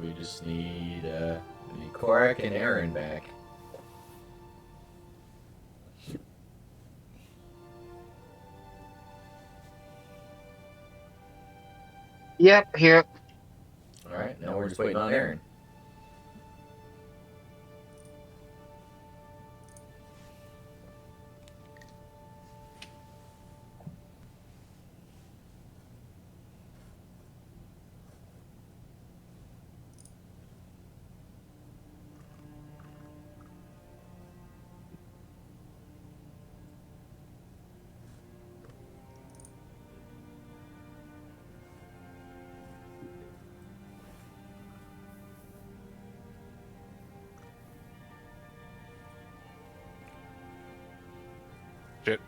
we just need Korak and Aaron back. Yep, here. Alright, now we're just waiting on Aaron. Shit.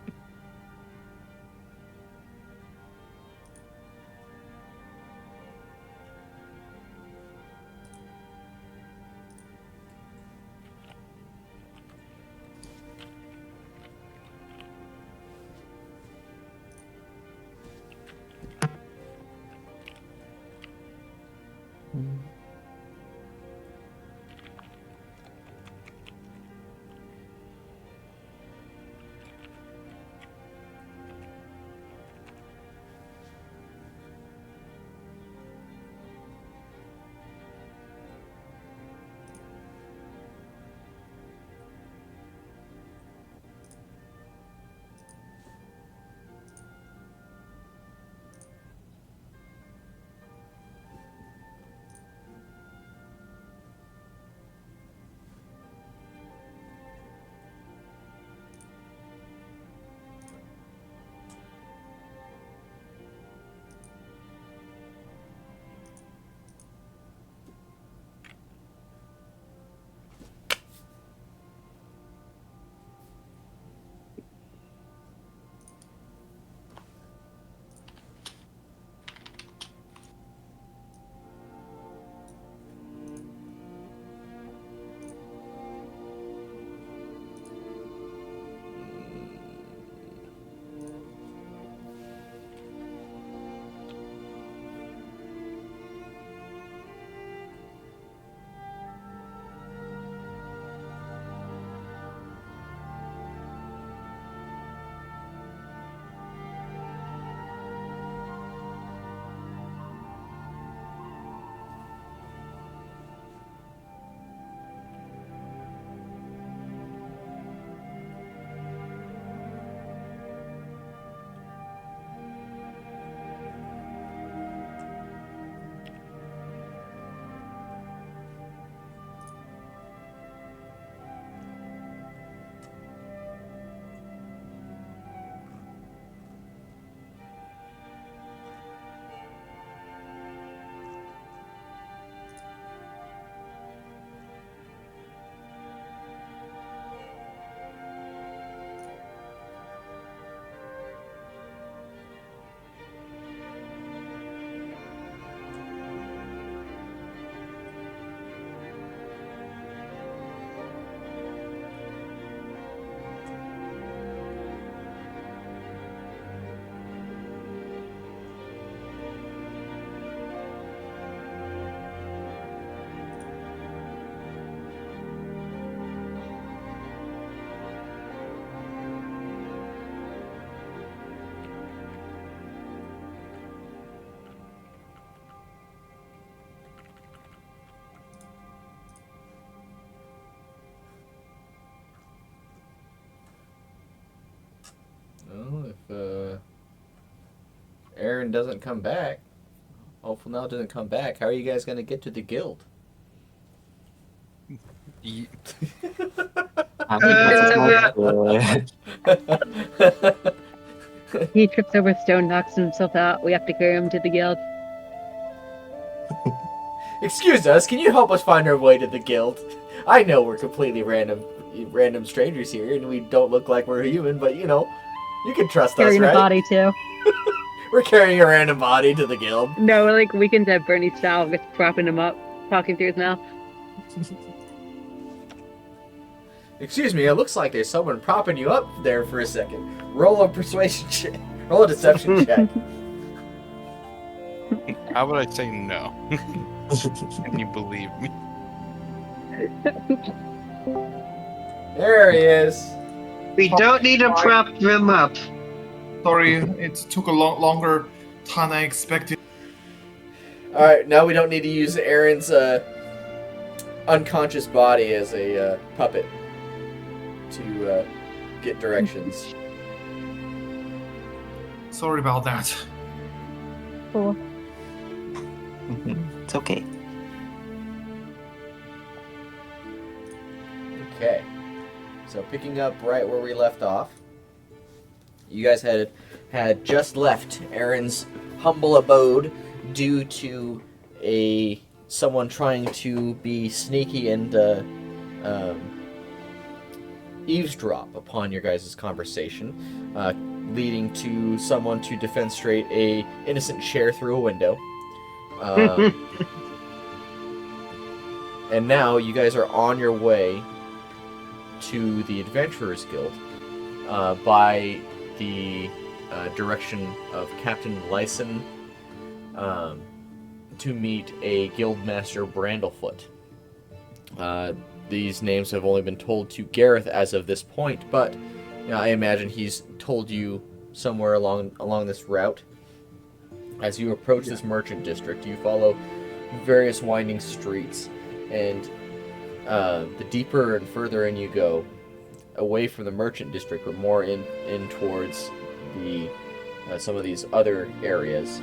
Well, if Aaron doesn't come back, hopefully now doesn't come back, how are you guys going to get to the guild? Ye- He trips over stone, knocks himself out. We have to carry him to the guild. Excuse us, can you help us find our way to the guild? I know we're completely random strangers here, and we don't look like we're human, but you know, you can trust Carrying us, a right? body too. We're carrying a random body to the guild. No, like Weekend at Bernie style, just propping him up, talking through his mouth. Excuse me, it looks like there's someone propping you up there for a second. Roll a persuasion check. Roll a deception check. How would I say no? Can you believe me? There he is. We don't need to prop them up. Sorry, it took a longer time than I expected. All right, now we don't need to use Aaron's unconscious body as a puppet to get directions. Sorry about that. Cool. It's okay. Okay, so picking up right where we left off, you guys had just left Aaron's humble abode due to someone trying to be sneaky and eavesdrop upon your guys' conversation, leading to someone to defenestrate a innocent chair through a window. And now you guys are on your way to the Adventurers Guild by the direction of Captain Lysan to meet a guildmaster Bramblefoot. These names have only been told to Gareth as of this point, but I imagine he's told you somewhere along this route. As you approach this merchant district, you follow various winding streets, and the deeper and further in you go, away from the merchant district, but more in towards the some of these other areas,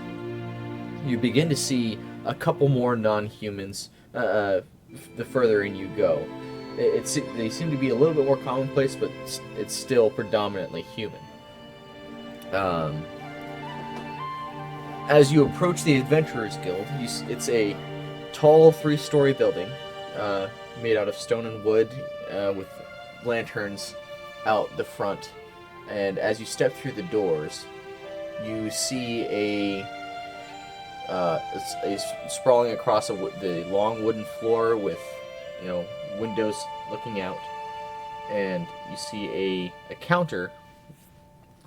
you begin to see a couple more non-humans. The further in you go, they seem to be a little bit more commonplace, but it's still predominantly human. As you approach the Adventurers Guild, it's a tall 3-story building made out of stone and wood with lanterns out the front. And as you step through the doors, you see sprawling across the long wooden floor with, windows looking out, and you see a counter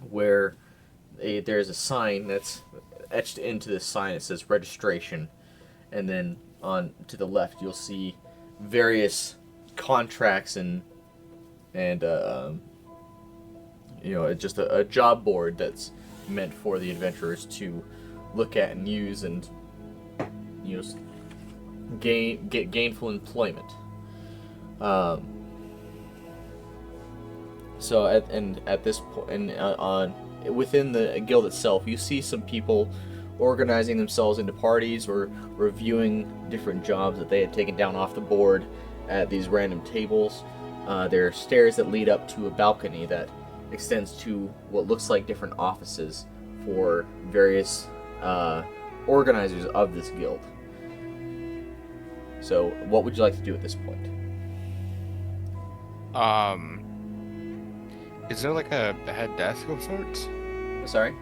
where there's a sign that's etched into the sign. It says registration, and then on to the left you'll see various contracts and just a job board that's meant for the adventurers to look at and use and get gainful employment. So at this point, and within the guild itself, you see some people organizing themselves into parties or reviewing different jobs that they had taken down off the board at these random tables. There are stairs that lead up to a balcony that extends to what looks like different offices for various organizers of this guild. So, what would you like to do at this point? Is there like a head desk of sorts? Sorry?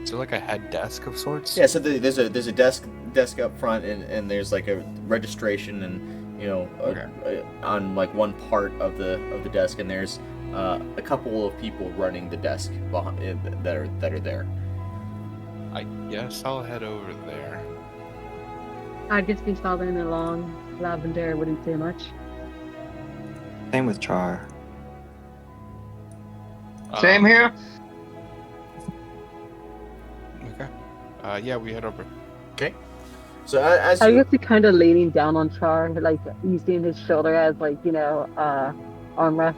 Is there like a head desk of sorts? Yeah, so there's a desk up front, and there's like a registration, and on like one part of the desk, and there's a couple of people running the desk behind, that are there. I guess I'll head over there. I'd just be following along. Lavender wouldn't say much. Same with Char. Same here. Okay. Yeah, we head over. Okay. So as I you, guess he's kind of leaning down on Char, like using his shoulder as armrest.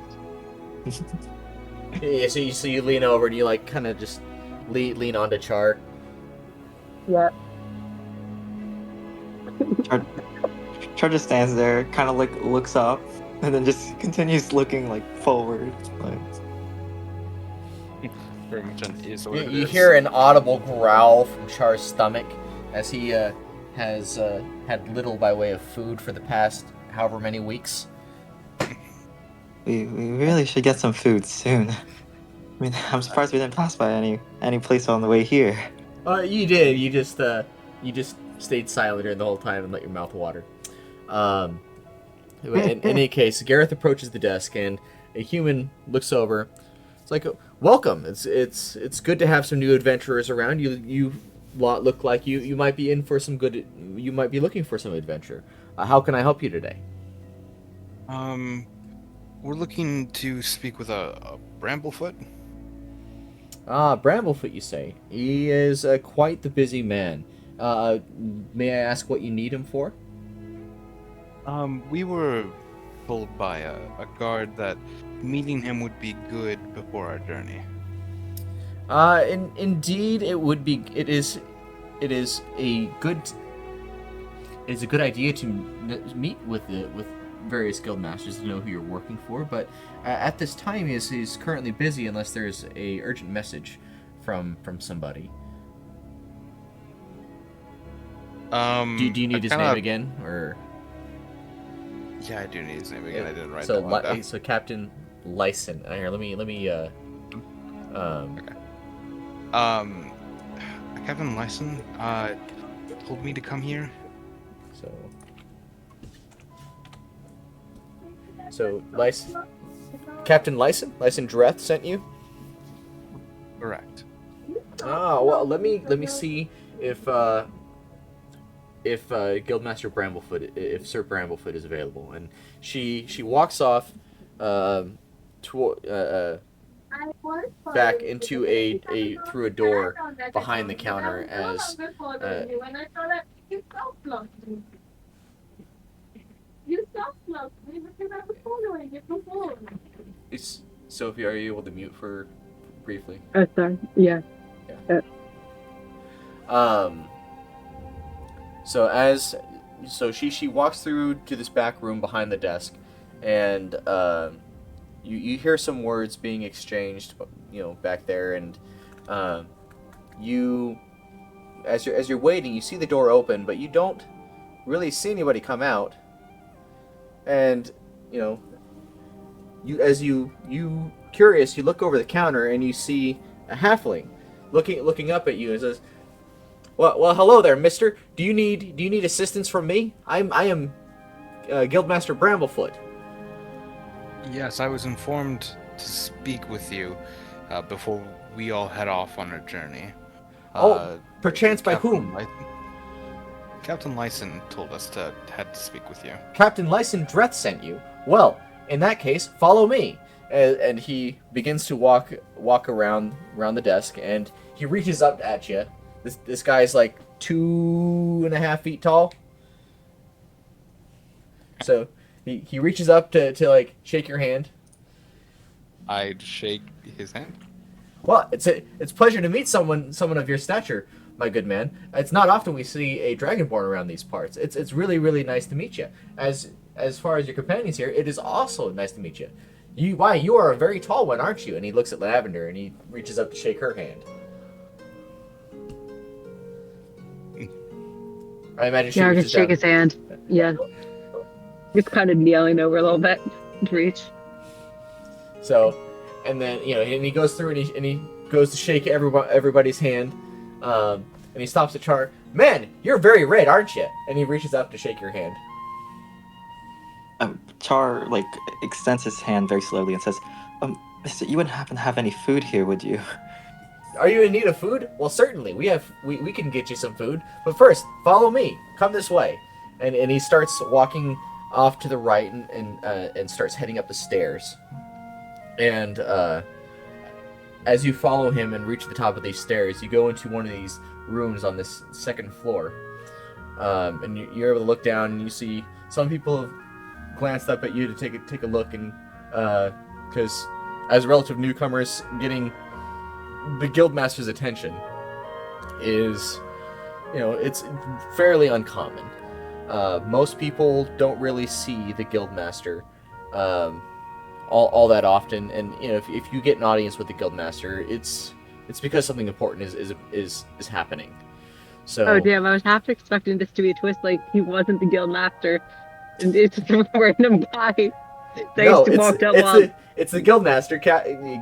yeah, so you lean over and you like kind of just lean onto Char. Yeah. Char just stands there, kind of looks up, and then just continues looking forward. Very much an is or You hear an audible growl from Char's stomach as he has had little by way of food for the past however many weeks. We really should get some food soon. I mean, I'm surprised we didn't pass by any place on the way here. You did. You just stayed silent during the whole time and let your mouth water. In any case, Gareth approaches the desk and a human looks over. It's like, welcome. It's good to have some new adventurers around. You lot look like you might be in for some good. You might be looking for some adventure. How can I help you today? We're looking to speak with a Bramblefoot. Bramblefoot, you say? He is quite the busy man. May I ask what you need him for? We were told by a guard that meeting him would be good before our journey. Indeed, it would be. It is a good. It's a good idea to meet with various guild masters to know who you're working for, but at this time he's currently busy unless there's a urgent message from somebody. Do you need his name again, or? Yeah, I do need his name again. I didn't write so that one down. So Captain Lysan. Here, let me. Okay. Captain Lysan told me to come here. So Captain Lysan Dreth sent you? Correct. Well, let me see if Guildmaster Bramblefoot, if Sir Bramblefoot is available. And she walks off back into through a door behind the counter as Sophie, are you able to mute for briefly? Oh, sorry. Yeah. So she walks through to this back room behind the desk, and you hear some words being exchanged, back there, and you as you're waiting, you see the door open, but you don't really see anybody come out, and you curious, you look over the counter and you see a halfling looking up at you and says, Well, hello there, mister. Do you need assistance from me? I am Guildmaster Bramblefoot. Yes, I was informed to speak with you before we all head off on our journey. Perchance by whom? Captain Lysan told us to head to speak with you. Captain Lysan Dreth sent you? Well, in that case, follow me. And he begins to walk around the desk, and he reaches up at you. This guy's like 2.5 feet tall. So he reaches up to like shake your hand. I'd shake his hand. Well, it's a pleasure to meet someone of your stature, my good man. It's not often we see a dragonborn around these parts. It's really, really nice to meet you. As far as your companions here, it is also nice to meet you. You are a very tall one, aren't you? And he looks at Lavender and he reaches up to shake her hand. I imagine she reaches shake down. his hand. Yeah. Just kind of kneeling over a little bit to reach. So, and then and he goes through and he goes to shake everybody's hand, and he stops at Char. Man, you're very red, aren't you? And he reaches up to shake your hand. Char extends his hand very slowly and says, "Mister, you wouldn't happen to have any food here, would you?" Are you in need of food? Well, certainly. We can get you some food. But first, follow me. Come this way. And he starts walking off to the right and starts heading up the stairs. And as you follow him and reach the top of these stairs, you go into one of these rooms on this second floor. And you're able to look down and you see some people have glanced up at you to take a look, and because as relative newcomers, getting the guildmaster's attention is, it's fairly uncommon. Most people don't really see the guildmaster all that often, and if you get an audience with the guildmaster, it's because something important is happening. So. Oh damn! I was half expecting this to be a twist, like he wasn't the guildmaster. It's just a random guy. It's the Guildmaster,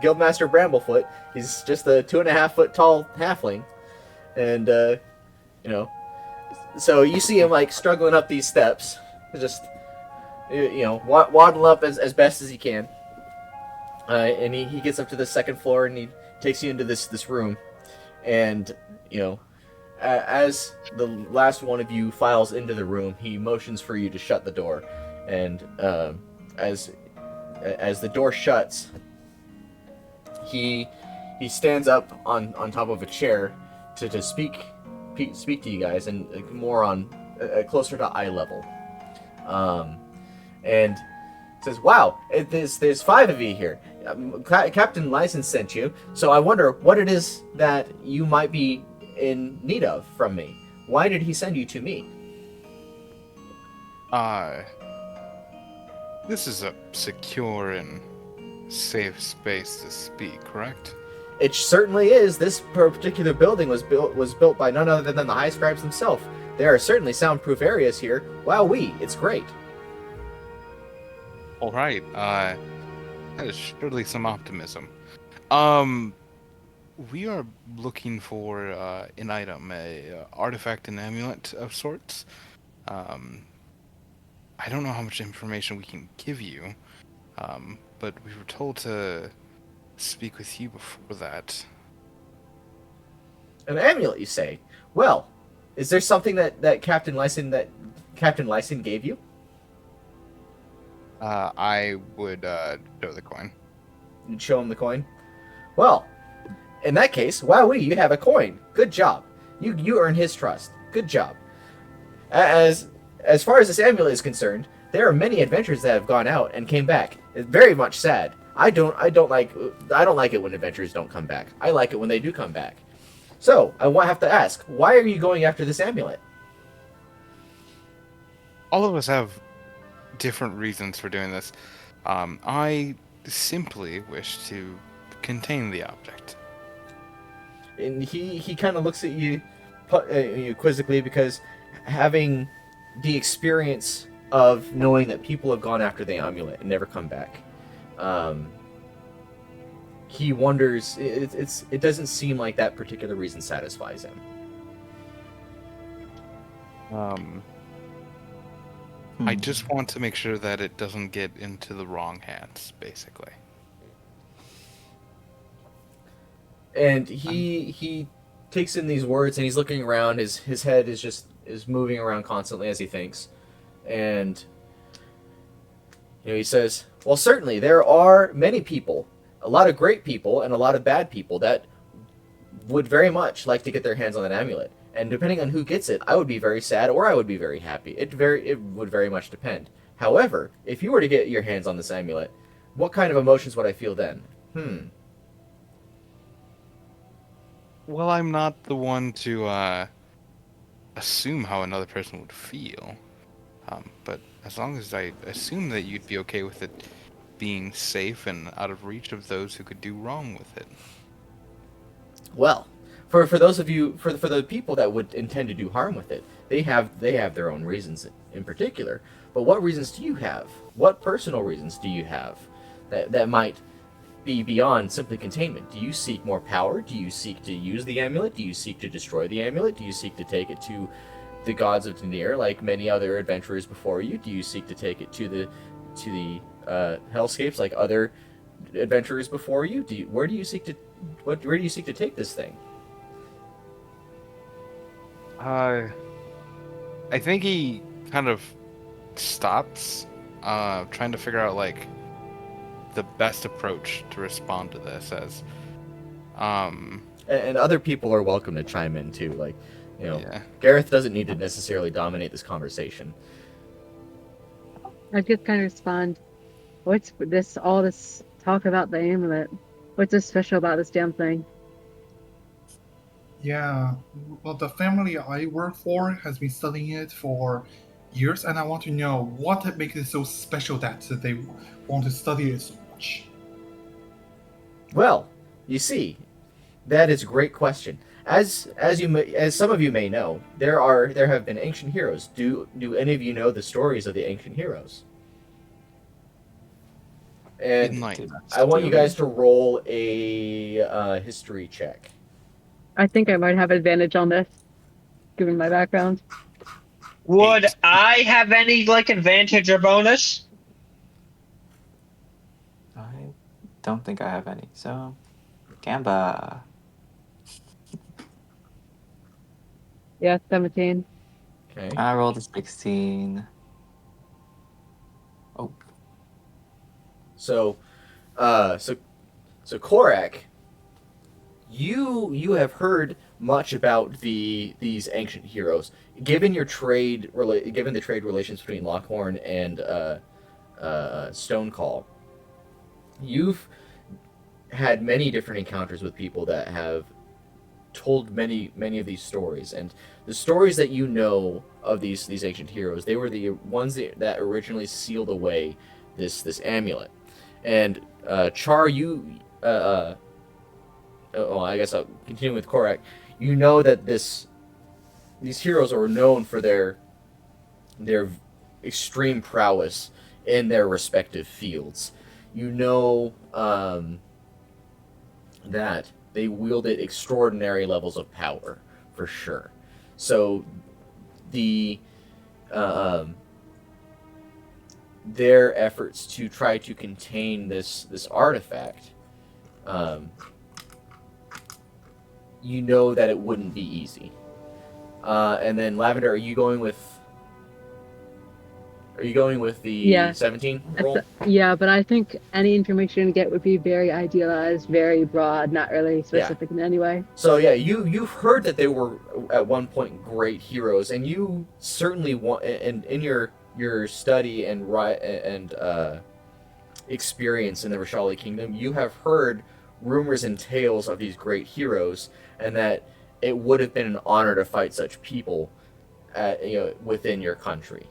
Guildmaster Bramblefoot. He's just a 2.5 foot tall halfling, and so you see him struggling up these steps, just waddle up as best as he can, and he gets up to the second floor and he takes you into this room, and As the last one of you files into the room, he motions for you to shut the door, and as the door shuts, he stands up on top of a chair to speak to you guys, and more on closer to eye level, and says, "Wow, there's 5 of you here. Captain Lysan sent you, so I wonder what it is that you might be in need of from me. Why did he send you to me?" This is a secure and safe space to speak, correct? It certainly is. This particular building was built by none other than the High Scribes themselves. There are certainly soundproof areas here. Wowee, it's great. All right. That is surely some optimism. We are looking for an item, a artifact, an amulet of sorts. I don't know how much information we can give you, but we were told to speak with you before that. An amulet, you say? Well, is there something that Captain Lysan gave you? I would show the coin. You'd show him the coin? Well, in that case, wowee, you have a coin. Good job. You earn his trust. Good job. As far as this amulet is concerned, there are many adventurers that have gone out and came back. It's very much sad. I don't like it when adventurers don't come back. I like it when they do come back. So I have to ask, why are you going after this amulet? All of us have different reasons for doing this. I simply wish to contain the object. And he kind of looks at you quizzically, because having the experience of knowing that people have gone after the amulet and never come back, he wonders. It doesn't seem like that particular reason satisfies him. I just want to make sure that it doesn't get into the wrong hands, basically. And he takes in these words, and he's looking around. His head is moving around constantly as he thinks. And he says, "Well, certainly there are many people, a lot of great people and a lot of bad people that would very much like to get their hands on that amulet. And depending on who gets it, I would be very sad or I would be very happy. It would very much depend. However, if you were to get your hands on this amulet, what kind of emotions would I feel then? Well, I'm not the one to assume how another person would feel. But as long as I assume that you'd be okay with it being safe and out of reach of those who could do wrong with it." Well, for those of you, for the people that would intend to do harm with it, they have their own reasons in particular. But what reasons do you have? What personal reasons do you have that might be beyond simply containment? Do you seek more power? Do you seek to use the amulet? Do you seek to destroy the amulet? Do you seek to take it to the gods of Deneir, like many other adventurers before you? Do you seek to take it to the hellscapes, like other adventurers before you? Where do you seek to take this thing? I think he kind of stops, trying to figure out the best approach to respond to this as. And other people are welcome to chime in too. Yeah. Gareth doesn't need to necessarily dominate this conversation. I just kind of respond, what's all this talk about the amulet? What's so special about this damn thing? Yeah, well, the family I work for has been studying it for years, and I want to know what makes it so special that they want to study it so much. Well, you see, that is a great question. As some of you may know, there have been ancient heroes. Do any of you know the stories of the ancient heroes? And I want you guys to roll a history check. I think I might have advantage on this, given my background. Would I have any advantage or bonus? I don't think I have any. So, Gamba. Yeah, 17. Okay. I rolled a 16. Oh, So, so Korak, you have heard much about these ancient heroes. Given the trade relations between Lockhorn and Stonecall, you've had many different encounters with people that have told many of these stories, and the stories that you know of these ancient heroes, they were the ones that originally sealed away this amulet. And Char, I guess I'll continue with Korak. You know that these heroes are known for their extreme prowess in their respective fields. You know that they wielded extraordinary levels of power, for sure. So the their efforts to try to contain this artifact, you know that it wouldn't be easy. And then Lavender, are you going with the Yeah. 17 roll? Yeah, but I think any information you get would be very idealized, very broad, not really specific in any way. So yeah, you've heard that they were at one point great heroes, and you certainly want, and in your study and experience in the Rishali Kingdom, you have heard rumors and tales of these great heroes, and that it would have been an honor to fight such people, within your country.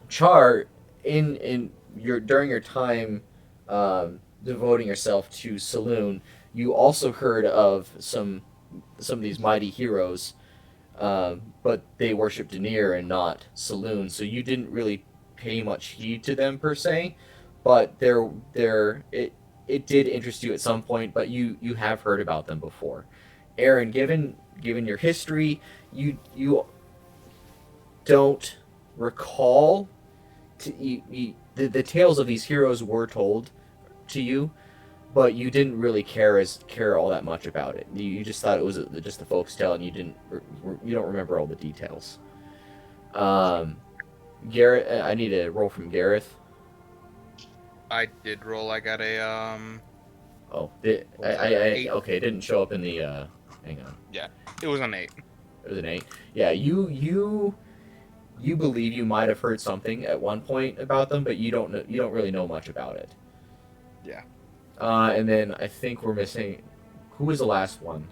Char, during your time devoting yourself to Saloon, you also heard of some of these mighty heroes, but they worship Deneir and not Saloon, so you didn't really pay much heed to them per se. But it did interest you at some point, but you have heard about them before. Aaron, given your history, you don't recall the tales of these heroes were told to you, but you didn't really care all that much about it. You just thought it was just a folks tale, and you don't remember all the details. Gareth, I need a roll from Gareth. I did roll. I got a Oh, was that, 8? okay, it didn't show up in the hang on. Yeah, it was an 8. It was an 8. Yeah, you believe you might have heard something at one point about them, but you don't really know much about it. Yeah. And then I think we're missing. Who was the last one?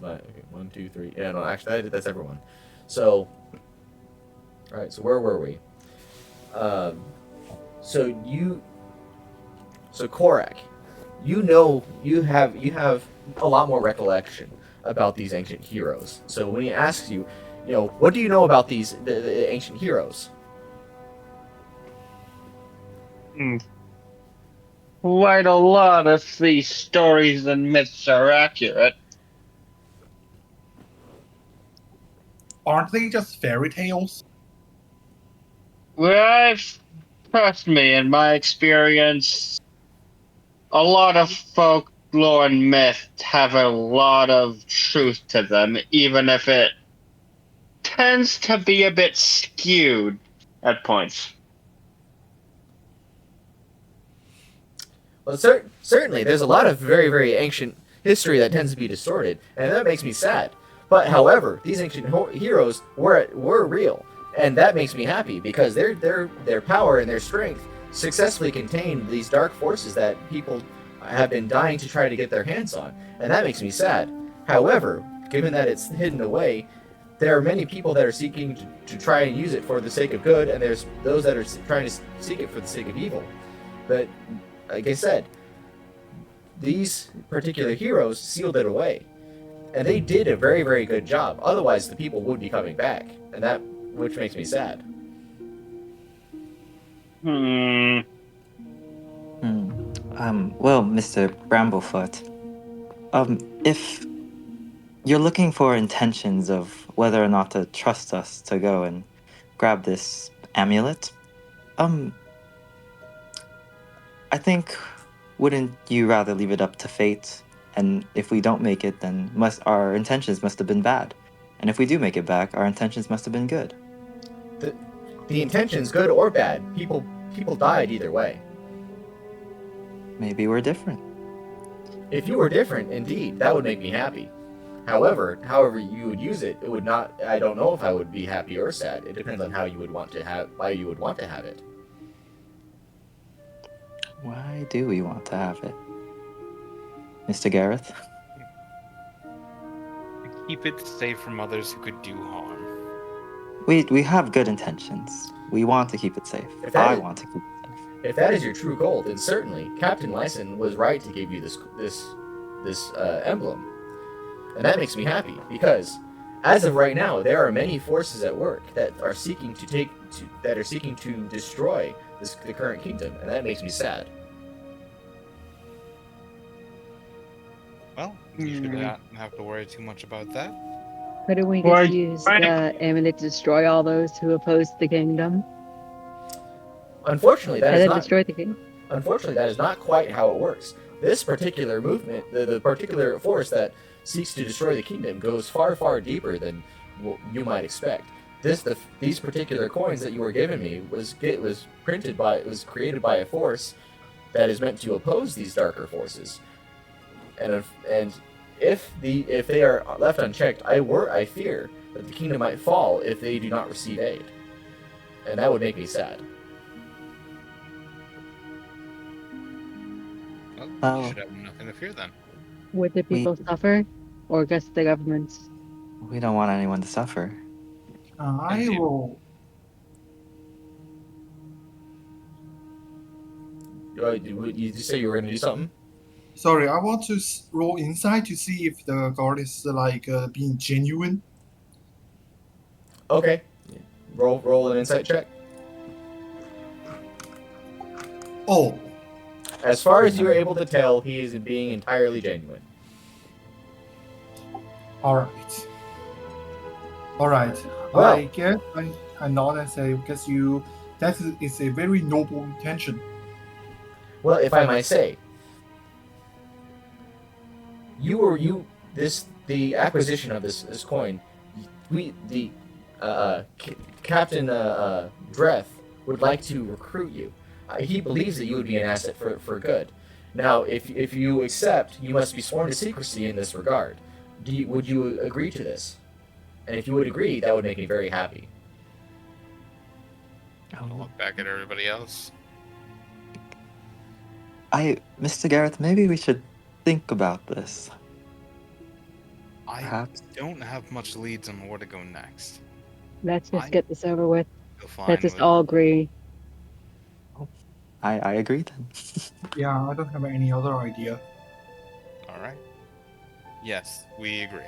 Okay, 1, 2, 3. Yeah, no, actually that's everyone. So, all right. So where were we? So Korak, you have a lot more recollection about these ancient heroes. So when he asks you, what do you know about the ancient heroes? Quite a lot of these stories and myths are accurate. Aren't they just fairy tales? Well, trust me, in my experience, a lot of folklore and myth have a lot of truth to them, even if it tends to be a bit skewed at points. Well, certainly, there's a lot of very, very ancient history that tends to be distorted, and that makes me sad. But however, these ancient heroes were real, and that makes me happy because their power and their strength successfully contained these dark forces that people have been dying to try to get their hands on, and that makes me sad. However, given that it's hidden away, there are many people that are seeking to try and use it for the sake of good, and there's those that are trying to seek it for the sake of evil. But like I said, these particular heroes sealed it away, and they did a very, very good job. Otherwise, the people would be coming back, which makes me sad. Well, Mr. Bramblefoot, if you're looking for intentions of whether or not to trust us to go and grab this amulet, I think, wouldn't you rather leave it up to fate And if we don't make it, then our intentions must have been bad. And if we do make it back, our intentions must have been good. The intention's good or bad. People died either way. Maybe we're different. If you were different, indeed, that would make me happy. However you would use it, it would not. I don't know if I would be happy or sad. It depends on why you would want to have it. Why do we want to have it? Mr. Gareth? Keep it safe from others who could do harm. We have good intentions. We want to keep it safe. I want to keep it safe. If that is your true goal, then certainly Captain Lysan was right to give you this emblem, and that makes me happy because, as of right now, there are many forces at work that are seeking to destroy the current kingdom, and that makes me sad. Well, you should not have to worry too much about that. Couldn't we just use the amulet to destroy all those who oppose the kingdom? Unfortunately, that And is then not. destroy the kingdom? Unfortunately, that is not quite how it works. This particular movement, the particular force that seeks to destroy the kingdom, goes far, far deeper than what you might expect. These particular coins that you were giving me was created by a force that is meant to oppose these darker forces. And if they are left unchecked, I fear that the kingdom might fall if they do not receive aid, and that would make me sad. Well, you should have nothing to fear then. Would the people suffer? Or just the government? We don't want anyone to suffer. I will. You say you were going to do something? Sorry, I want to roll inside to see if the guard is being genuine. Okay. Roll an insight check. Oh, As far as you are able to tell, he is being entirely genuine. all right. All right. Well- I guess I nod and say, because that is a very noble intention. Well, if I might say, the acquisition of this coin, Captain Dreth would like to recruit you. He believes that you would be an asset for good. Now, if you accept, you must be sworn to secrecy in this regard. Would you agree to this? And if you would agree, that would make me very happy. I'll look back at everybody else. Mr. Gareth, maybe we should think about this. I Perhaps. don't have much leads on where to go next. Let's just get this over with. Feel fine Let's just with- all agree. I agree then. Yeah, I don't have any other idea. All right. Yes, we agree.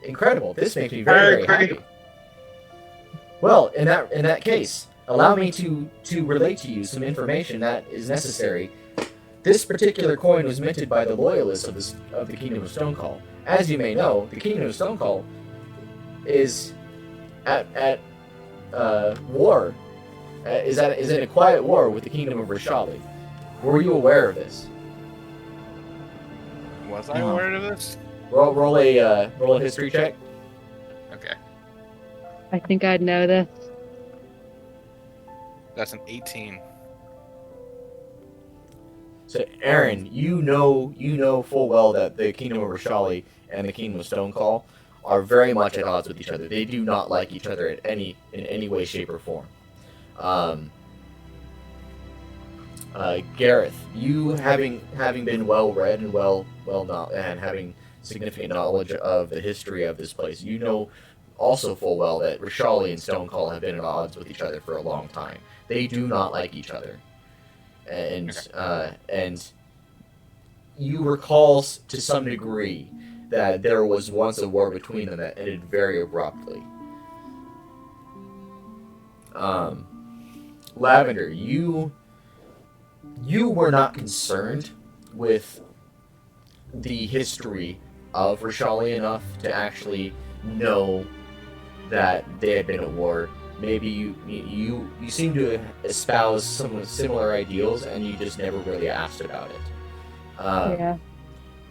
Incredible. This makes me very, very happy. Well, in that case, allow me to relate to you some information that is necessary. This particular coin was minted by the loyalists of the Kingdom of Stonecall. As you may know, the Kingdom of Stonecall is at war. Is in a quiet war with the Kingdom of Rishali. Were you aware of this? Was I No. aware of this? Roll a history check. Okay. I think I'd know this. That's an 18. So, Aaron, you know full well that the Kingdom of Rishali and the Kingdom of Stonecall are very much at odds with each other. They do not like each other in any way, shape, or form. Gareth, you having been well read and well and having significant knowledge of the history of this place, you know also full well that Rishali and Stonecall have been at odds with each other for a long time. They do not like each other, and you recall to some degree that there was once a war between them that ended very abruptly. Lavender, you were not concerned with the history of Rishali enough to actually know that they had been at war. Maybe you seem to espouse some similar ideals, and you just never really asked about it. Yeah.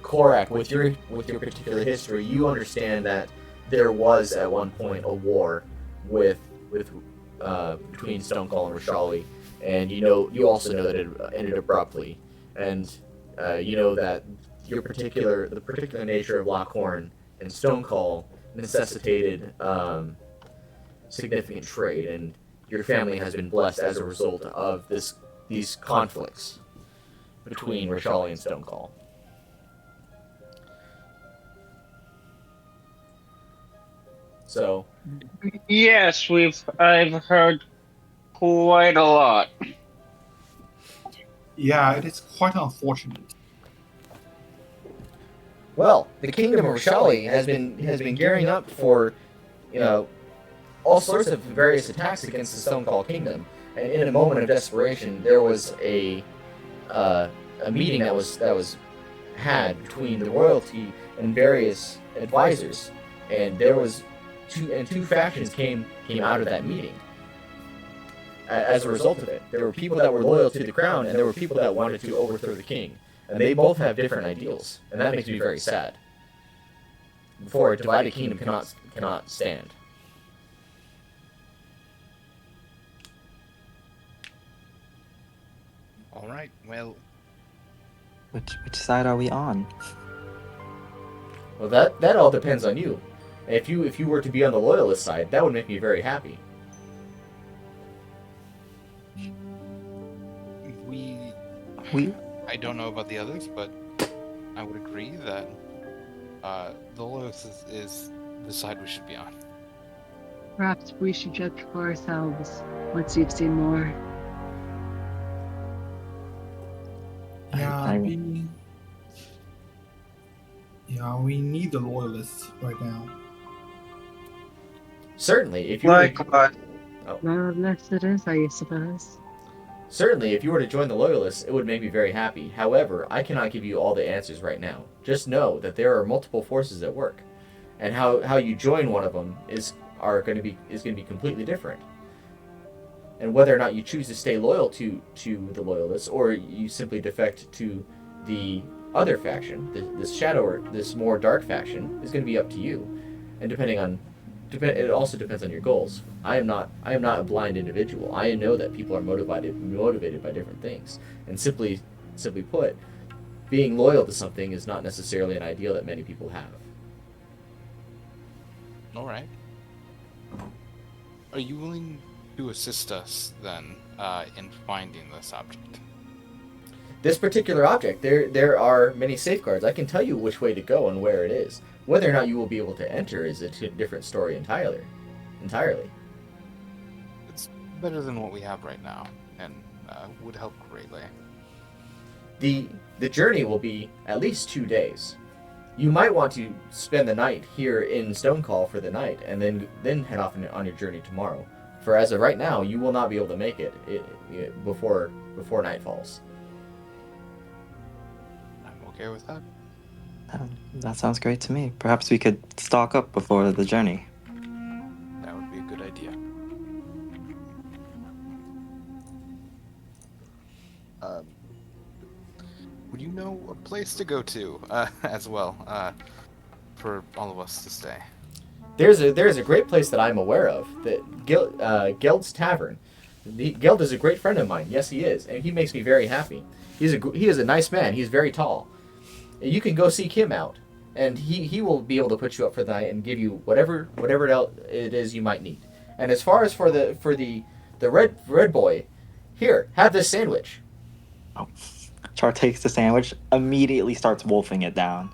Korak, with your particular history, you understand that there was at one point a war with between Stonecall and Rishali, and you also know that it ended abruptly, and you know that the particular nature of Lockhorn and Stonecall necessitated significant trade, and your family has been blessed as a result of these conflicts between Rishali and Stonecall. So, Yes, I've heard quite a lot. Yeah, it is quite unfortunate. well, the kingdom of Rishali has been gearing up for, all sorts of various attacks against the Stonecall kingdom. And in a moment of desperation, there was a meeting that was had between the royalty and various advisors, and there was two factions came out of that meeting. As a result of it, there were people that were loyal to the crown, and there were people that wanted to overthrow the king, and they both have different ideals, and that makes me very sad. For a divided kingdom cannot stand. All right. Well, Which side are we on? Well, that all depends on you. If you were to be on the loyalist side, that would make me very happy. I don't know about the others, but I would agree that the loyalist is the side we should be on. Perhaps we should judge for ourselves once you've seen more. Yeah, we need the loyalists right now. Certainly, if you were Likewise. Well, unless it is, I suppose. Certainly, if you were to join the Loyalists, it would make me very happy. However, I cannot give you all the answers right now. Just know that there are multiple forces at work, and how you join one of them is going to be completely different. And whether or not you choose to stay loyal to the Loyalists, or you simply defect to the other faction, this shadow or this more dark faction, is going to be up to you. And it also depends on your goals. I am not a blind individual. I know that people are motivated by different things. And simply put, being loyal to something is not necessarily an ideal that many people have. All right. Are you willing to assist us then in finding this object? This particular object, there are many safeguards. I can tell you which way to go and where it is. Whether or not you will be able to enter is a different story entirely. It's better than what we have right now, and would help greatly. The journey will be at least 2 days. You might want to spend the night here in Stonecall for the night, and then head off on your journey tomorrow. For as of right now, you will not be able to make it before night falls. I'm okay with that. That sounds great to me. Perhaps we could stock up before the journey. That would be a good idea. Would you know a place to go to as well for all of us to stay? There's a great place that I'm aware of, the Geld's Tavern. Geld is a great friend of mine. Yes, he is, and he makes me very happy. He is a nice man. He's very tall. You can go seek him out, and he will be able to put you up for the night and give you whatever else it is you might need. And as far as for the red boy, here, have this sandwich. Oh. Char takes the sandwich, immediately starts wolfing it down.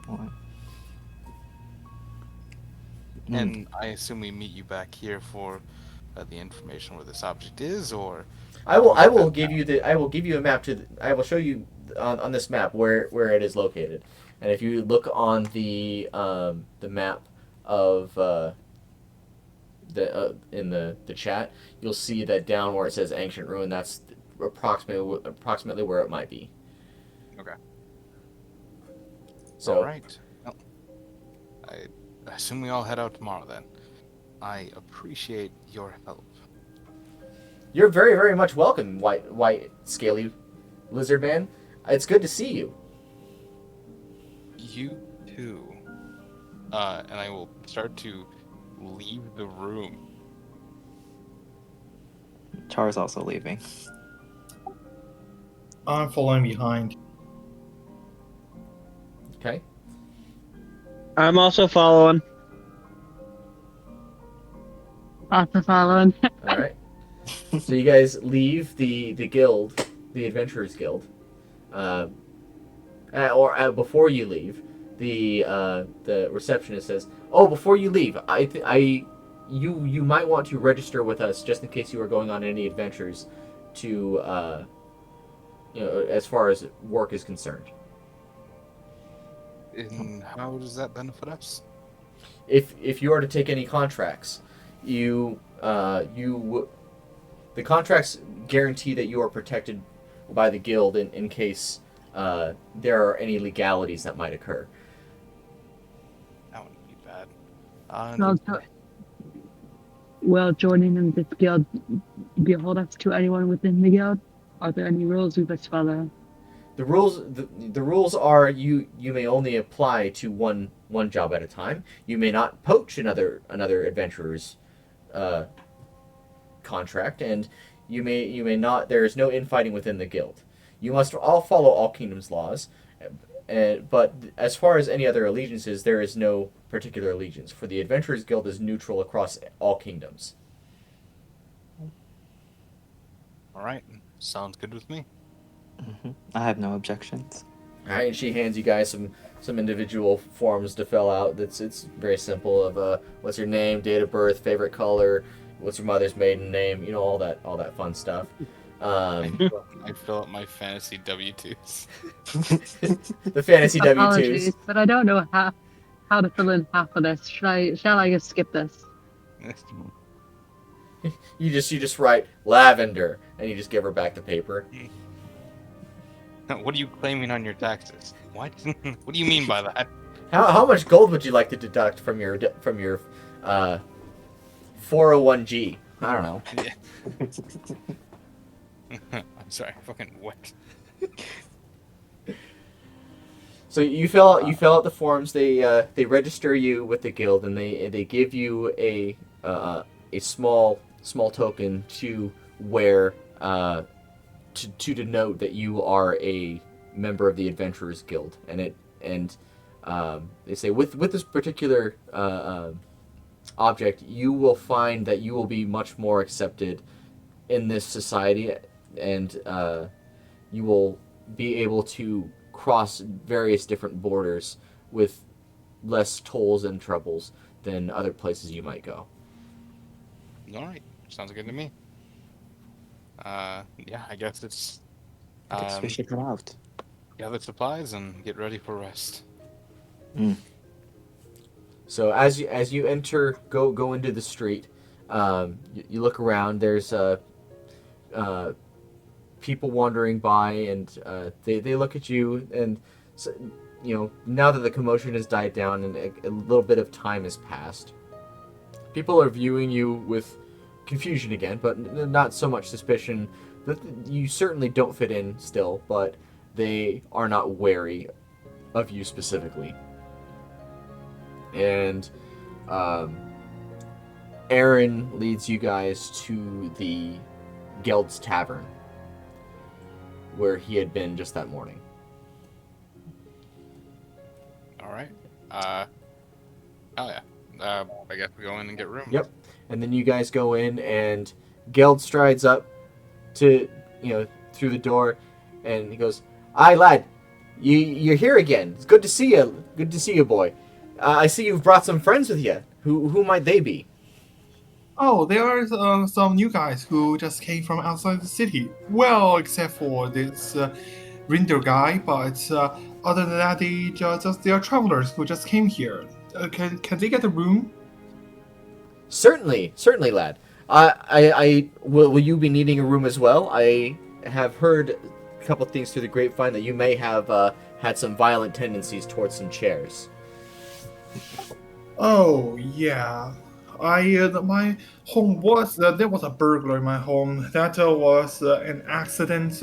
And I assume we meet you back here for the information where this object is, or I will give you a map I will show you on this map where it is located. And if you look on the map of in the chat, you'll see that down where it says Ancient Ruin, that's approximately where it might be. Okay. So all right. Well, I assume we all head out tomorrow then. I appreciate your help. You're very, very much welcome, white scaly lizard man. It's good to see you. You too. And I will start to leave the room. Char's also leaving. I'm following behind. Okay. I'm also following. Also following. All right. So you guys leave the guild, the Adventurers Guild, before you leave, the receptionist says, "Oh, before you leave, you might want to register with us just in case you are going on any adventures, to as far as work is concerned. And how does that benefit us? If you are to take any contracts, the contracts guarantee that you are protected by the guild in case there are any legalities that might occur." That wouldn't be bad. Will joining in this guild behold us to anyone within the guild? Are there any rules we must follow? The rules are you may only apply to one job at a time. You may not poach another adventurer's contract, and you may not. There is no infighting within the guild. You must all follow all kingdoms' laws, but as far as any other allegiances, there is no particular allegiance. For the Adventurers Guild is neutral across all kingdoms. All right, sounds good with me. I have no objections. All right, and she hands you guys some individual forms to fill out. It's very simple. Of what's your name, date of birth, favorite color, what's your mother's maiden name, all that fun stuff. I fill out my fantasy W2s. The fantasy Apologies, W2s. but I don't know how to fill in half of this. Shall I just skip this? You just write lavender, and you just give her back the paper. What are you claiming on your taxes? What? What do you mean by that? How much gold would you like to deduct from your 401g? I don't know. I'm sorry, fucking what? So you fill out the forms. They register you with the guild, and they give you a small token to wear to denote that you are a member of the Adventurers Guild. And they say with this particular object, you will find that you will be much more accepted in this society, and you will be able to cross various different borders with less tolls and troubles than other places you might go. All right, sounds good to me. Yeah, I guess it's I guess we should head out. gather supplies and get ready for rest. So as you enter, go into the street. You look around. There's people wandering by, and they look at you, and so, now that the commotion has died down and a little bit of time has passed, people are viewing you with confusion again, but not so much suspicion. That you certainly don't fit in still, but they are not wary of you specifically. And Aaron leads you guys to the Geld's Tavern, where he had been just that morning. All right. Oh yeah. I guess we go in and get room. Yep. And then you guys go in, and Geld strides up to through the door, and he goes, "Aye, lad, you're here again. It's good to see you. Good to see you, boy. I see you've brought some friends with you. Who might they be?" Oh, there are some new guys who just came from outside the city. Well, except for this Rindar guy, but other than that, they are travelers who just came here. Can they get a room? Certainly, lad. Will you be needing a room as well? I have heard a couple things through the grapevine that you may have had some violent tendencies towards some chairs. Oh yeah, my home was there was a burglar in my home. That was an accident.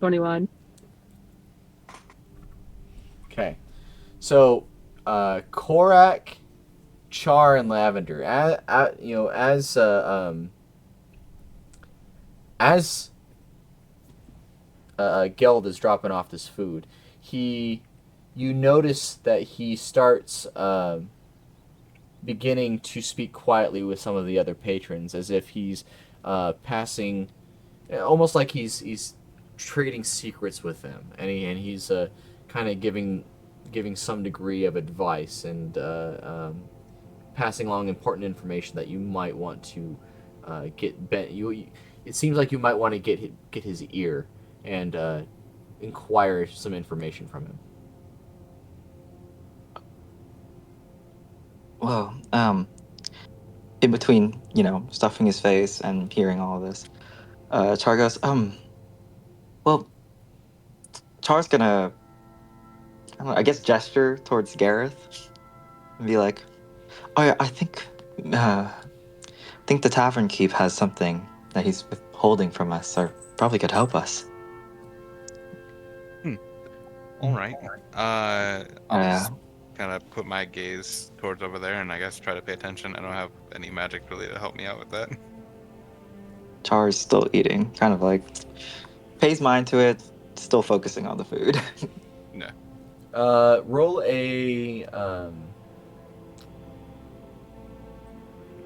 21. Okay. So, Korak, Char, and Lavender. As Geld is dropping off this food, you notice that he starts beginning to speak quietly with some of the other patrons, as if he's passing, almost like he's trading secrets with them, and he's kind of giving some degree of advice and passing along important information that you might want to get bent. It seems like you might want to get his ear and inquire some information from him. Well, in between, stuffing his face and hearing all of this, Char goes, well, Char's gonna, I guess, gesture towards Gareth and be like, oh yeah, I think the tavern keep has something that he's withholding from us, or probably could help us. All right. I'll Yeah. just kind of put my gaze towards over there, and I guess try to pay attention. I don't have any magic really to help me out with that. Char is still eating, kind of like pays mind to it, still focusing on the food. No. Roll a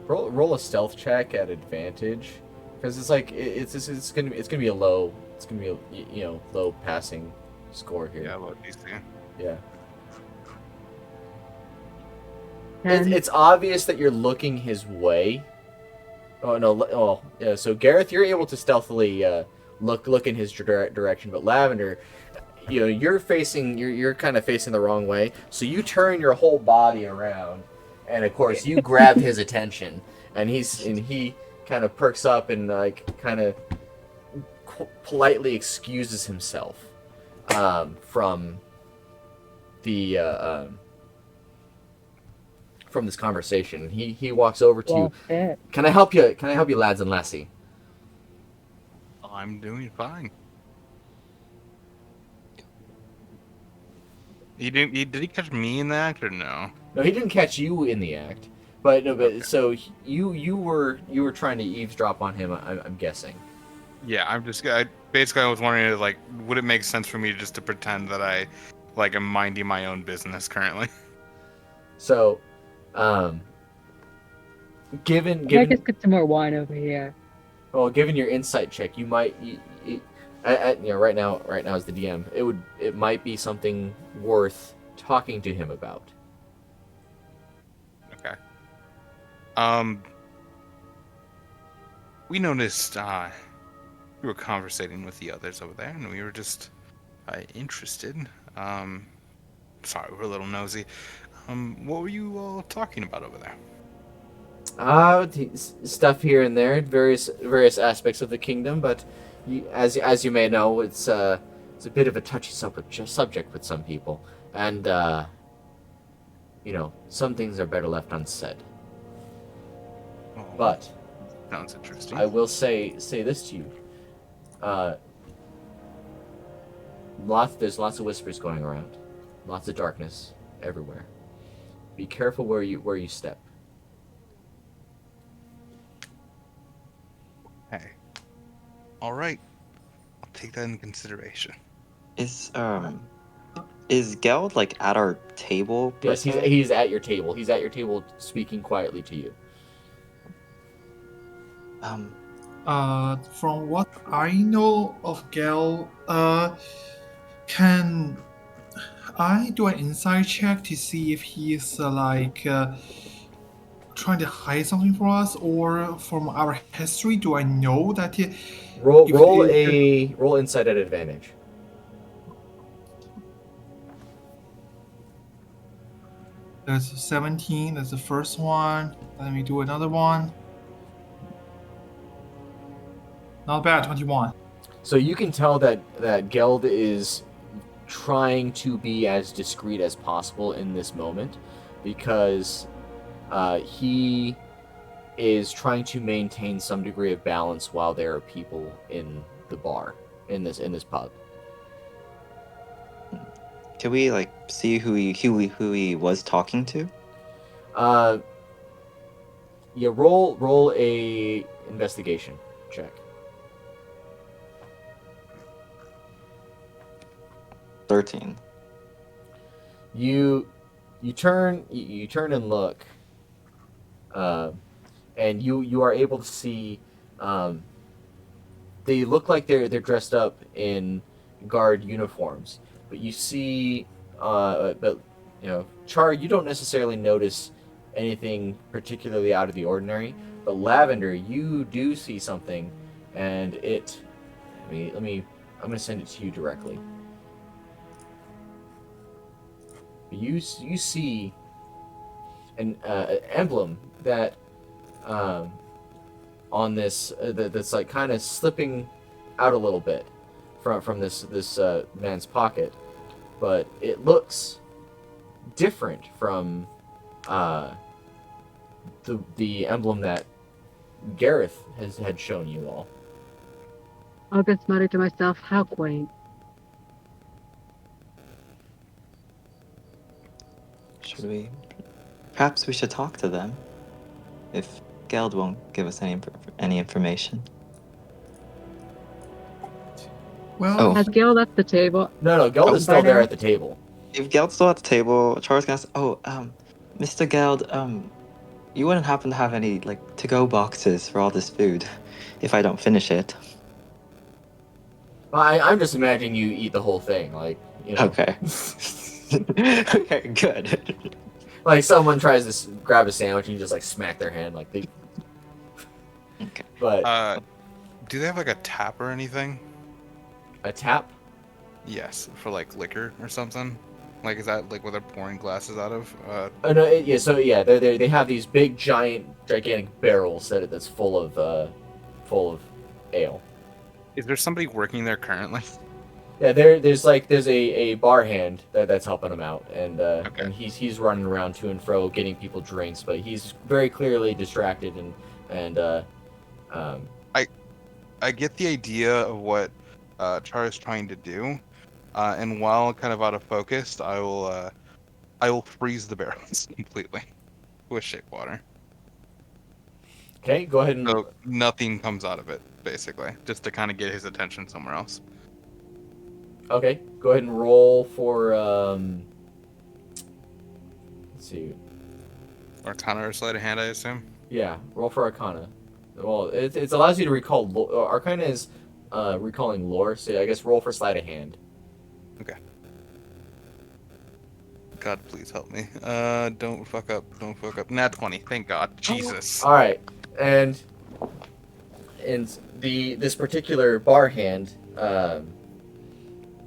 roll a stealth check at advantage, because it's like it's gonna be a low low passing score here. Yeah, low DC. Yeah. And It's obvious that you're looking his way. Oh no! Oh yeah. So Gareth, you're able to stealthily look in his direction, but Lavender, you're kind of facing the wrong way. So you turn your whole body around, and of course you grab his attention, and he kind of perks up and kind of politely excuses himself from the. From this conversation, he walks over to you. well, Can I help you? Can I help you, lads and lassie? I'm doing fine. Did he catch me in the act or no? No, he didn't catch you in the act, but no, but so you were trying to eavesdrop on him. I'm guessing. Yeah, I was wondering, like, would it make sense for me just to pretend that I, am minding my own business currently? So, can I just get some more wine over here? well, given your insight check, you might, right now as the DM, it might be something worth talking to him about. Okay. We noticed we were conversating with the others over there, and we were just interested. Sorry, we're a little nosy. What were you all talking about over there? Stuff here and there, various aspects of the kingdom, but as you may know, it's a bit of a touchy subject with some people, and some things are better left unsaid. Oh, But sounds interesting. I will say this to you. There's lots of whispers going around, lots of darkness everywhere. Be careful where you step. Hey. All right. I'll take that into consideration. Is Geld at our table? per Yes, se? he's at your table. He's at your table speaking quietly to you. From what I know of Gale, can I do an inside check to see if he's trying to hide something from us, or from our history, do I know that he... Roll insight at advantage. There's 17, that's the first one. Let me do another one. Not bad, 21. So you can tell that Geld is trying to be as discreet as possible in this moment, because he is trying to maintain some degree of balance while there are people in the bar, in this pub. Can we like see who he was talking to? Yeah, roll a investigation check. 13. You turn and look, and you are able to see. They look like they're dressed up in guard uniforms, but you see, but Char, you don't necessarily notice anything particularly out of the ordinary. But Lavender, you do see something, and I'm gonna send it to you directly. You see an emblem that on this that's like kind of slipping out a little bit from this man's pocket, but it looks different from the emblem that Gareth had shown you all. I'll just mutter to myself, how quaint. Should we? Perhaps we should talk to them. If Geld won't give us any information. Well, Oh. Has Gil left the table? No, Geld is by still there now? at the table. If Geld's still at the table, Char's gonna say, Mr. Geld, you wouldn't happen to have any, like, to-go boxes for all this food, if I don't finish it. I'm just imagining you eat the whole thing, like, Okay. Okay, good. Like someone tries to grab a sandwich and you just like smack their hand, like they. Okay. But Do they have like a tap or anything? a tap? Yes, for like liquor or something. Like, is that like what they're pouring glasses out of? Oh no, yeah. So yeah, they have these big, gigantic barrels that's full of ale. Is there somebody working there currently? Yeah, there's a bar hand that's helping him out, and Okay. and he's running around to and fro getting people drinks, but he's very clearly distracted and I get the idea of what Char is trying to do, and while kind of out of focus, I will freeze the barrels completely with shape water, okay, go ahead and so nothing comes out of it, basically, just to kind of get his attention somewhere else. okay, go ahead and roll for let's see. Arcana or sleight of hand, I assume. Yeah, roll for Arcana. Well, it allows you to recall. Arcana is recalling lore, so I guess roll for sleight of hand. God, please help me. Don't fuck up. Don't fuck up. Nat 20. Thank God. Jesus. All right, and this particular bar hand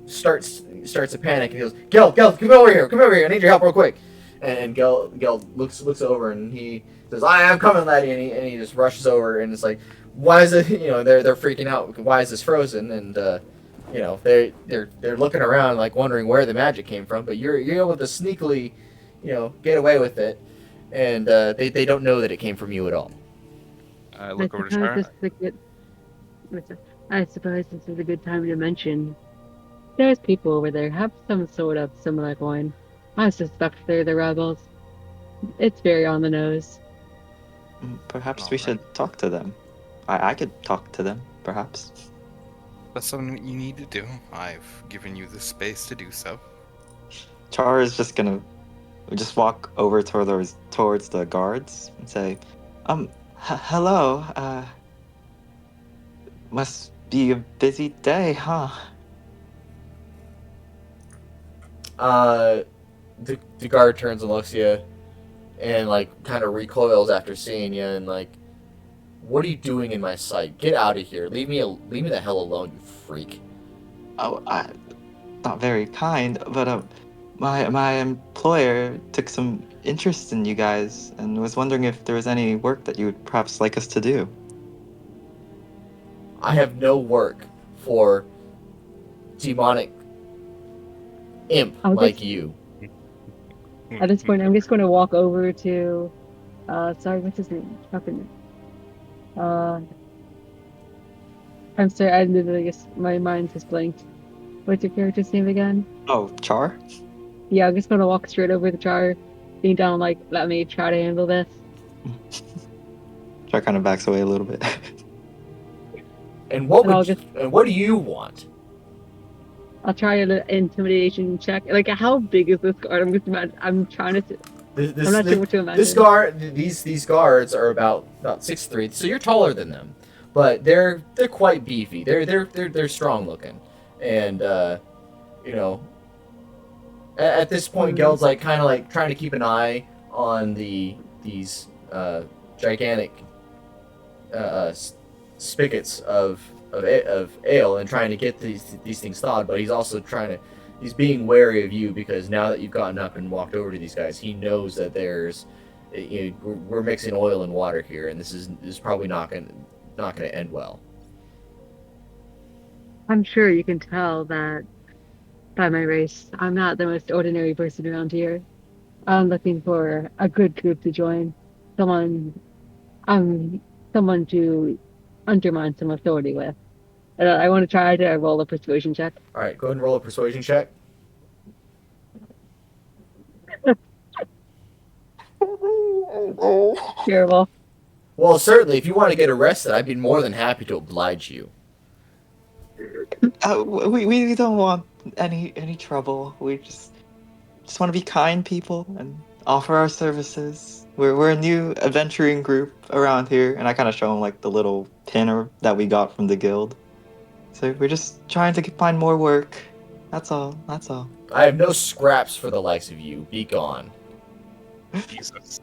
starts to panic and he goes, Geld, come over here, I need your help real quick. And Geld looks over and he says, I am coming, laddie, and he just rushes over and it's like, why is it, they're freaking out, why is this frozen? And they're looking around like wondering where the magic came from, but you're able to sneakily, get away with it, and they don't know that it came from you at all. I look over to Char. I suppose this is a good time to mention there's people over there have some sort of similar coin. I suspect they're the rebels. It's very on the nose. Perhaps we should talk to them. I could talk to them, perhaps. That's something you need to do. I've given you the space to do so. Char is just gonna walk over towards the guards and say, hello, must be a busy day, huh? The guard turns and looks at you and like kind of recoils after seeing you and like, what are you doing in my sight? Get out of here. Leave me the hell alone, you freak. Oh, not very kind, but my employer took some interest in you guys and was wondering if there was any work that you would perhaps like us to do. I have no work for demonic imp like you. At this point, I'm just going to walk over to, sorry, what's his name? Fucking, I'm sorry, I literally just, my mind just blanked. What's your character's name again? Oh, Char? Yeah, I'm just gonna walk straight over to Char, being down like, let me try to handle this. Char kind of backs away a little bit. And what And I'll would just- and what do you want? I'll try an intimidation check. Like, how big is this guard? I'm just imagine. I'm trying to. This, I'm not this, sure what to imagine. this guard, these guards are about 6'3", so you're taller than them, but they're quite beefy. They're strong looking, and you know, at this point, Geld's like kind of like trying to keep an eye on these gigantic spigots of ale and trying to get these things thawed, but he's also he's being wary of you because now that you've gotten up and walked over to these guys, he knows that we're mixing oil and water here, and this is probably not gonna end well. I'm sure you can tell that by my race, I'm not the most ordinary person around here. I'm looking for a good group to join, someone to undermine some authority with. And I want to try to roll a persuasion check. All right, go ahead and roll a persuasion check. Terrible. Well, certainly, if you want to get arrested, I'd be more than happy to oblige you. We don't want any trouble. We just want to be kind people and offer our services. We're a new adventuring group around here, and I kind of show him like the little pin that we got from the guild. So we're just trying to find more work. That's all. I have no scraps for the likes of you. Be gone. Jesus.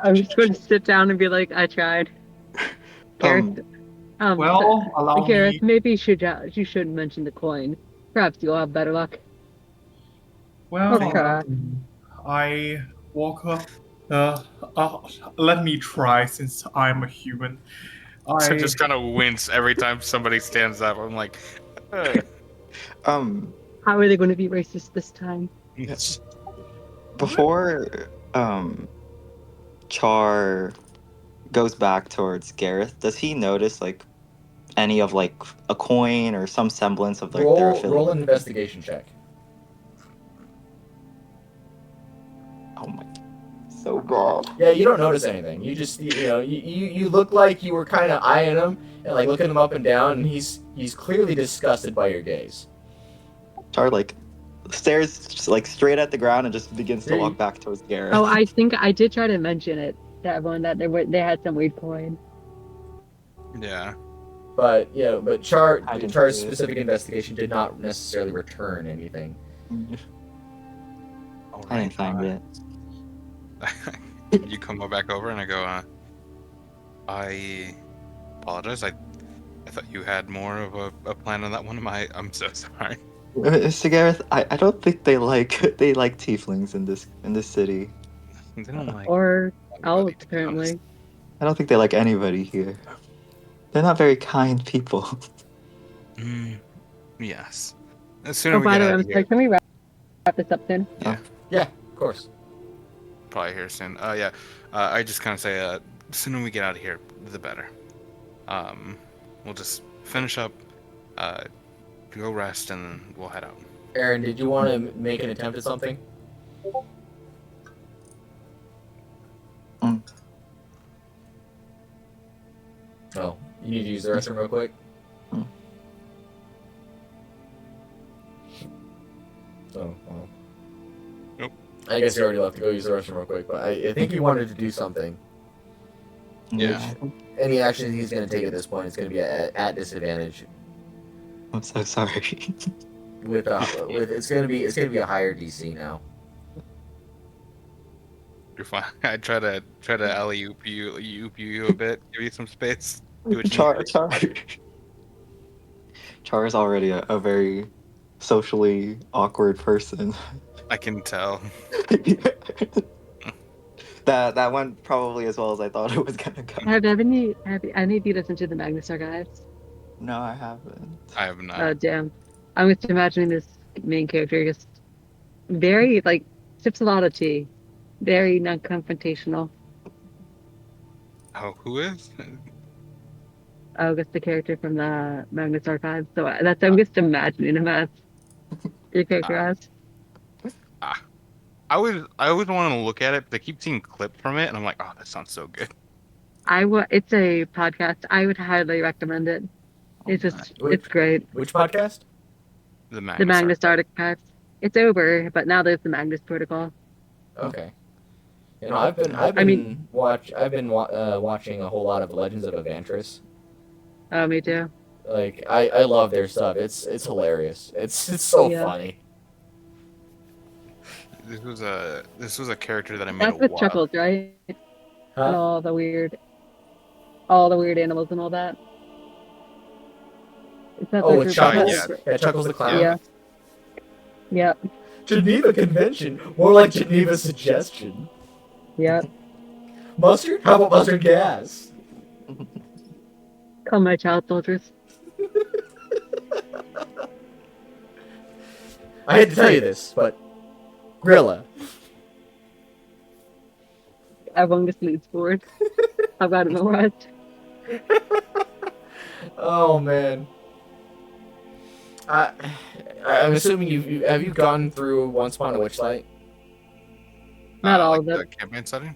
I'm just going to sit down and be like, I tried. Gareth, Well, allow Gareth, me. maybe you should mention the coin. Perhaps you'll have better luck. Well, Okay. I walk up. Let me try, since I'm a human. So I just kind of wince every time somebody stands up. I'm like, Um, How are they going to be racist this time? yes. before Char goes back towards Gareth, does he notice like any of like a coin or some semblance of like their Roll affiliate? an investigation check. Oh my, so bad. Yeah, you don't notice anything. You just you look like you were kind of eyeing him and like looking him up and down, and he's clearly disgusted by your gaze. Char like stares like straight at the ground and just begins to walk back towards Gareth. Oh, I think I did try to mention it to everyone that they had some weird coin. Yeah. But Char's I didn't see it. specific investigation did not necessarily return anything. I didn't find it. You come back over and I go, I apologize. I thought you had more of a plan on that one. I'm so sorry. Mr. Gareth, I don't think they like tieflings in this city. They don't like Or anybody, elves, to be apparently. honest. I don't think they like anybody here. They're not very kind people. Yes. As soon as Oh, we by get the way, out I'm of sorry, here, can we wrap this up soon? Yeah, of course. probably here soon. Yeah. I just kind of say, the sooner we get out of here, the better. We'll just finish up, go rest, and then we'll head out. Aaron, did you want to make an attempt at something? Oh, you need to use the restroom real quick? Oh, well. Nope. I guess you already left to go use the restroom real quick, but I think he wanted to do something. Yeah. Any action he's going to take at this point is going to be at disadvantage. I'm so sorry. With it's going to be a higher DC now. You're fine. I try to alley oop you a bit, give you some space. Do what you Char need. Char is already a very socially awkward person. I can tell. That went probably as well as I thought it was gonna go. Have any of you listened to the Magnus Archives? No, I haven't. I have not. Oh, damn. I'm just imagining this main character just very, like, sips a lot of tea. Very non-confrontational. Oh, who is? Oh, that's the character from the Magnus Archives. So I'm just imagining him as. Your character has. I always want to look at it, but I keep seeing clips from it, and I'm like, oh, that sounds so good. It's a podcast. I would highly recommend it. It's just, it's great. Which podcast? The The Magnus Artifact. Artifacts. It's over, but now there's the Magnus Protocol. Okay. You know, I've been watching a whole lot of Legends of Evantris. Oh, me too. Like I love their stuff. It's hilarious. It's so Yeah. funny. This was a character that I made That's a with while. Chuckles, right? And Huh? all the weird animals and all that. Is that Oh, the with group Chuckles? Yeah. Yeah, Chuckles the Clown. Yeah. Yep. Geneva Convention. More like Geneva Suggestion. Yep. Mustard? How about mustard gas? Call my child soldiers. I hate to tell you this, but Grilla. Everyone just leads forward. I've got it memorized. Oh man. I'm assuming have you gone through Once Upon a Witchlight? Not all like of it. the campaign setting.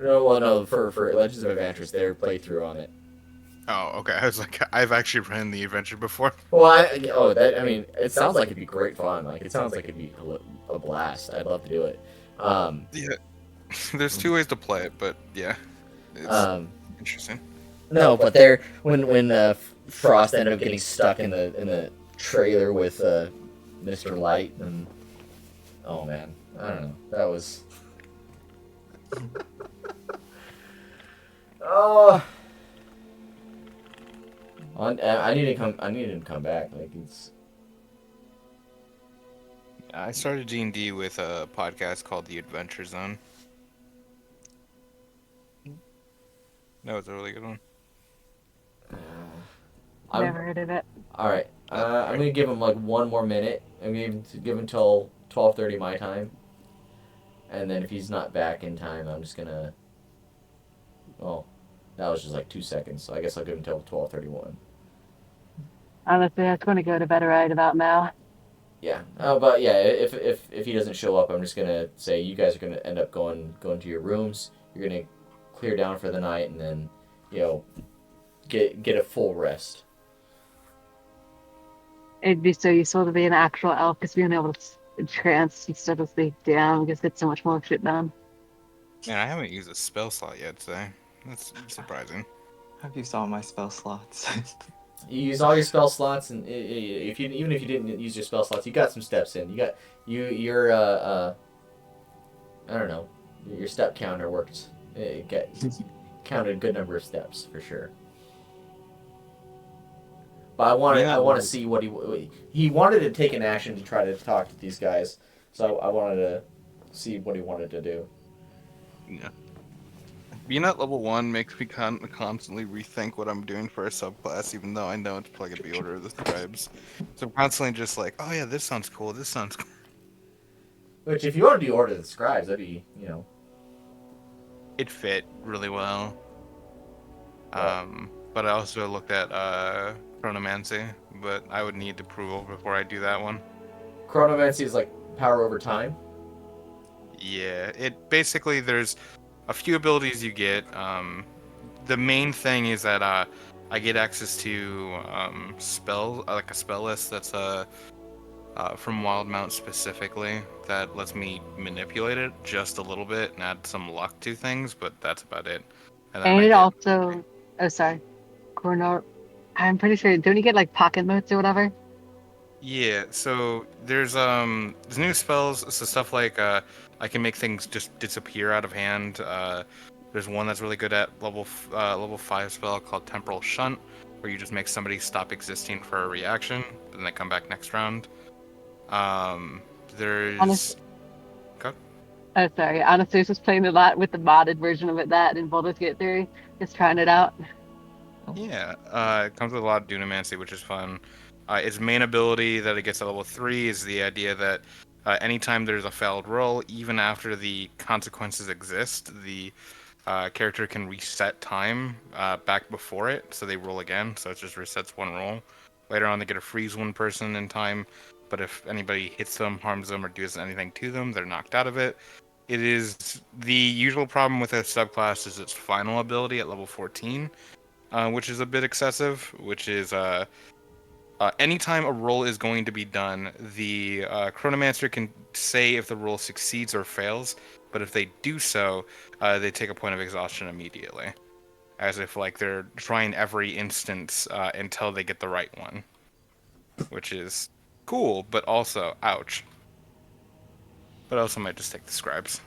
No, well, no, for Legends of Adventures, their playthrough on it. Oh, okay. I was like, I've actually ran the adventure before. Well, I mean, it sounds like it'd be great fun. Like, it sounds like it'd be a blast. I'd love to do it. Yeah. There's two ways to play it, but yeah, it's interesting. No, but when Frost ended up getting stuck in the trailer with Mr. Light, and oh man, I don't know. That was. Oh. I need him to come back. Like it's. I started D&D with a podcast called The Adventure Zone. That was a really good one. Never heard of it. All right. I'm gonna give him like one more minute. I'm gonna give him till 12:30 my time, and then if he's not back in time, I'm just gonna. Well, that was just like 2 seconds, so I guess I'll give him till 12:31. Honestly, I was going to go to bed right about now. Yeah. But yeah, if he doesn't show up, I'm just gonna say you guys are gonna end up going to your rooms. You're gonna clear down for the night, and then get a full rest. It'd be so useful to be an actual elf because being able to trance instead of sleep down just get so much more shit done. Man, I haven't used a spell slot yet today. That's surprising. Have you saw my spell slots? You use all your spell slots, and even if you didn't use your spell slots, you got some steps in. Your I don't know, your step counter worked. It counted a good number of steps for sure. But I want to see what he wanted to take an action to try to talk to these guys. So I wanted to see what he wanted to do. Yeah. Being at level 1 makes me constantly rethink what I'm doing for a subclass, even though I know it's probably gonna be Order of the Scribes. So I'm constantly just like, oh yeah, this sounds cool. This sounds cool. Which, if you want to do Order of the Scribes, that'd be, It fit really well. But I also looked at Chronomancy, but I would need approval before I do that one. Chronomancy is like power over time. Yeah, it basically there's a few abilities you get. The main thing is that I get access to spell like a spell list that's from Wildmount specifically that lets me manipulate it just a little bit and add some luck to things, but that's about it. And I it get- also, oh sorry, I'm pretty sure, don't you get like pocket motes or whatever? Yeah, so there's new spells, so stuff like I can make things just disappear out of hand. There's one that's really good at level 5 spell called Temporal Shunt, where you just make somebody stop existing for a reaction, then they come back next round. There's Honest- Go. Oh sorry, honestly I was just playing a lot with the modded version of it, that in Baldur's Gate 3, just trying it out. Yeah, it comes with a lot of Dunamancy, which is fun. Its main ability that it gets at level 3 is the idea that anytime there's a failed roll, even after the consequences exist, the character can reset time back before it, so they roll again, so it just resets one roll. Later on, they get to freeze one person in time, but if anybody hits them, harms them, or does anything to them, they're knocked out of it. It is the usual problem with a subclass is its final ability at level 14, which is a bit excessive, which is anytime a roll is going to be done, the Chronomancer can say if the roll succeeds or fails, but if they do so, they take a point of exhaustion immediately. As if like they're trying every instance until they get the right one. Which is cool, but also ouch. But I also might just take the scribes.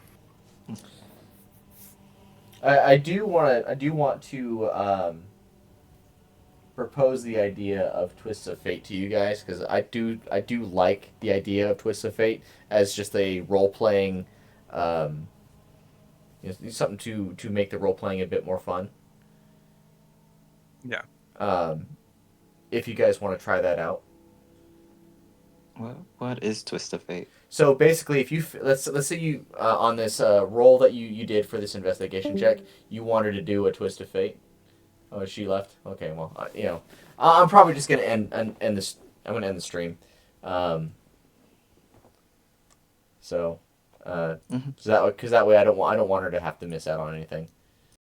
I do want to propose the idea of Twists of Fate to you guys, because I do like the idea of Twists of Fate as just a role playing, something to make the role playing a bit more fun. Yeah. If you guys want to try that out. What is Twist of Fate? So basically, if you let's say you on this roll that you did for this investigation check, you wanted to do a Twist of Fate. Oh, she left. Okay, well, I'm probably just gonna end this. I'm gonna end the stream. So that way I don't want her to have to miss out on anything.